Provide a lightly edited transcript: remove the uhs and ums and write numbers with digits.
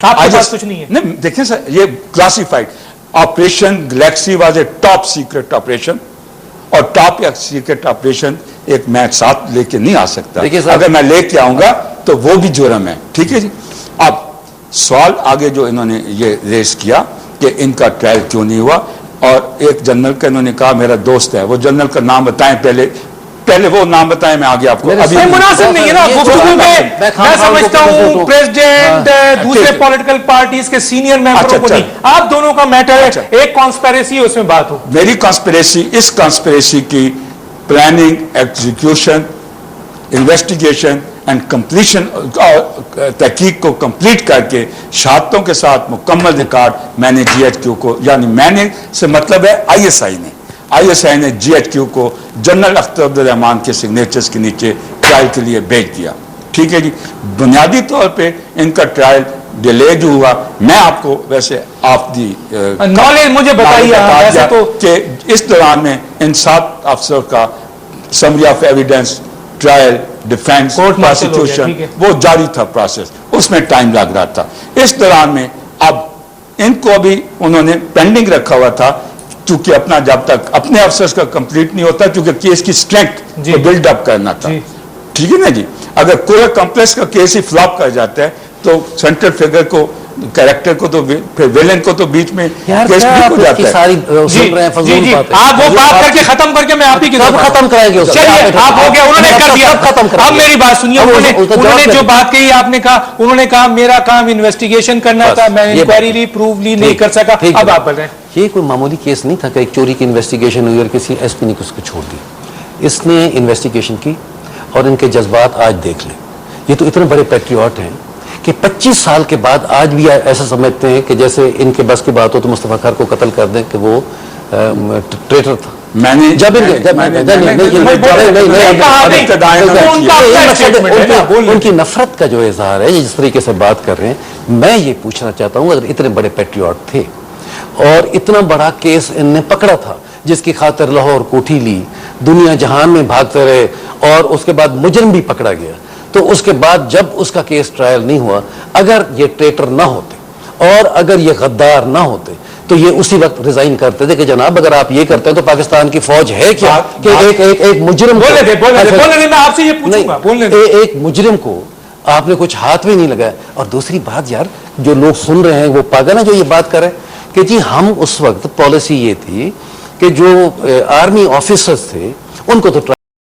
आपके पास कुछ नहीं है? नहीं, देखिए सर, ये classified operation Galaxy was a top secret operation, और टॉप या सीक्रेट ऑपरेशन एक मैं साथ लेके नहीं आ सकता। अगर मैं लेके आऊंगा तो वो भी जुर्म है। ठीक है जी। अब सवाल आगे जो इन्होंने ये रेस किया कि इनका ट्रायल क्यों नहीं हुआ, और एक जनरल का इन्होंने कहा मेरा दोस्त है, वो जनरल का नाम बताएं, पहले वो नाम बताएं, मैं आगे आपको अभी मुनासिब नहीं है ना गुफ्तगू में। मैं समझता हूं प्रेसिडेंट दूसरे पॉलिटिकल पार्टीज के सीनियर मेंबरों को नहीं, आप दोनों का मैटर है। एक कॉन्स्पिरेसी है, उसमें बात हो। मेरी कॉन्स्पिरेसी, इस कॉन्स्पिरेसी की planning, execution, investigation and completion, तहकीक को कंप्लीट करके शहादतों के साथ मुकम्मल रिकॉर्ड मैंने जीएचक्यू को, यानी मैंने से मतलब है आईएसआई ने जीएचक्यू को जनरल अख्तर अब्दुल रहमान के सिग्नेचर्स के नीचे ट्रायल के लिए भेज दिया। ठीक है जी। बुनियादी तौर पे इनका ट्रायल डिले जो हुआ, मैं आपको वैसे आप दी नॉलेज मुझे बताइए तो कि इस दौरान में इन 7 अफसरों का summary of evidence, trial, defence, prosecution, वो जारी था प्रोसेस, उसमें टाइम लग रहा था। इस दौरान में अब इनको अभी उन्होंने पेंडिंग रखा हुआ था, क्योंकि अपना जब तक अपने अफसर्स का कंप्लीट नहीं होता, क्योंकि केस की स्ट्रेंथ को बिल्डअप करना था। ठीक है ना जी। अगर कोई कॉम्प्लेक्स का केस ही फ्लॉप कर जाता है तो सेंट्रल फिगर को, कैरेक्टर को, तो फिर विलेन को तो बीच में केस भी हो जाता है। सारी सुन रहे हैं फजूल बातें। आप वो बात करके खत्म करके मैं आप ही खत्म कराएंगे। चलिए, आप हो गया, उन्होंने कर दिया, अब मेरी बात सुनिए। उन्होंने जो बात कही आपने कहा, उन्होंने कहा मेरा काम इन्वेस्टिगेशन करना था, मैं इंक्वायरी ली, प्रूव ली नहीं कर सका। अब आप बोल रहे हैं ये कोई मामूली केस नहीं था कि एक चोरी की इन्वेस्टिगेशन हुई और किसी एसपी ने उसको छोड़ दी। इसने इन्वेस्टिगेशन की और इनके जज्बात आज देख लें। ये तो इतने बड़े पैट्रियट हैं कि 25 साल के बाद आज भी ऐसा समझते हैं कि जैसे इनके बस की बात हो तो मुस्तफा खार को कत्ल कर दें कि वो ट्रेटर था। मैंने जब उनकी नफरत का जो इजहार है, जिस तरीके से बात कर रहे हैं, मैं ये पूछना चाहता हूँ, अगर इतने बड़े पैट्रियट थे और इतना बड़ा केस इनने पकड़ा था जिसकी खातिर लाहौर कोठी ली, दुनिया जहान में भागते रहे, और उसके बाद मुजरिम भी पकड़ा गया, तो उसके बाद जब उसका केस ट्रायल नहीं हुआ, अगर ये ट्रेटर ना होते और अगर ये गद्दार ना होते तो ये उसी वक्त रिजाइन करते थे कि जनाब अगर आप ये करते हैं तो पाकिस्तान की फौज है क्या कि एक मुजरिम एक मुजरिम को आपने कुछ हाथ भी नहीं लगाया। और दूसरी बात यार, जो लोग सुन रहे हैं वो पागल है जो ये बात करें कि जी हम उस वक्त पॉलिसी ये थी कि जो आर्मी ऑफिसर्स थे उनको तो